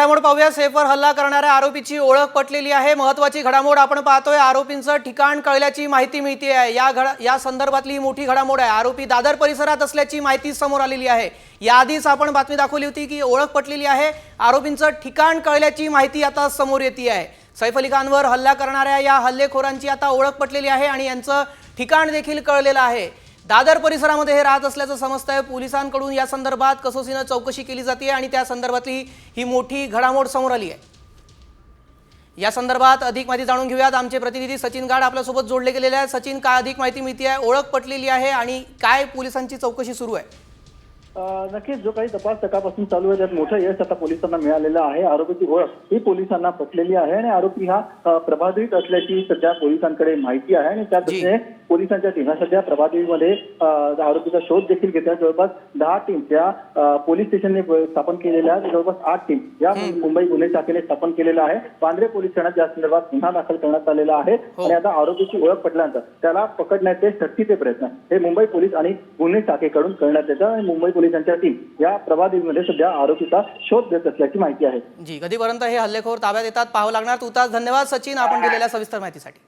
घडामोड पाहूया। सेफवर हल्ला करणाऱ्या आरोपीची ओळख पटलेली आहे। महत्त्वाची घडामोड आपण पाहतोय। आरोपींचं ठिकाण कळल्याची माहिती मिळते आहे। या संदर्भातली मोठी घडामोड आहे। आरोपी दादर परिसरात असल्याची माहिती समोर आलेली आहे। याआधीच आपण बातमी दाखवली होती की ओळख पटलेली आहे। आरोपींचं ठिकाण कळल्याची माहिती आता समोर येते आहे। सैफ अली खानवर हल्ला करणाऱ्या या हल्लेखोरांची आता ओळख पटलेली आहे आणि यांचं ठिकाण देखील कळलेलं आहे। दादर परिसरामध्ये हे राहत असल्याचं समजतंय। पोलिसांकडून या संदर्भात कसोशीने चौकशी केली जाते आणि त्या संदर्भातली ही मोठी घडामोड समोर आली आहे। या संदर्भात अधिक माहिती जाणून घेऊयात। आमचे प्रतिनिधी सचिन गाड आपल्यासोबत जोडले गेलेले आहेत। सचिन, काय अधिक माहिती मिळते आहे? ओळख पटलेली आहे आणि काय पोलिसांची चौकशी सुरू आहे? नक्कीच जो काही तपास सकाळपासून चालू आहे त्यात मोठं यश आता पोलिसांना मिळालेलं आहे। आरोपीची ओळख ही पोलिसांना पटलेली आहे आणि आरोपी हा प्रभादेवीत असल्याची सध्या पोलिसांकडे माहिती आहे आणि त्या दृष्टीने पोलिसांच्या टीम सध्या प्रभादेवीमध्ये आरोपीचा शोध देखील घेत आहेत। जवळपास 10 टीम या पोलीस स्टेशनने स्थापन केलेल्या आहेत। जवळपास 8 टीम या मुंबई गुन्हे शाखेने स्थापन केलेला आहे। वांद्रे पोलीस ठाण्यात या संदर्भात गुन्हा दाखल करण्यात आलेला आहे आणि आता आरोपीची ओळख पटल्यानंतर त्याला पकडण्याचे सक्तीचे प्रयत्न हे मुंबई पोलीस आणि गुन्हे शाखेकडून करण्यात येतात आणि मुंबई पोलिसांच्या टीम या प्रभादेवीमध्ये सध्या आरोपीचा शोध घेत असल्याची माहिती आहे। जी, कधीपर्यंत हे हल्लेखोर ताब्यात येतात पाहावं लागणार। तुर्तास धन्यवाद सचिन, आपण दिलेल्या सविस्तर माहितीसाठी।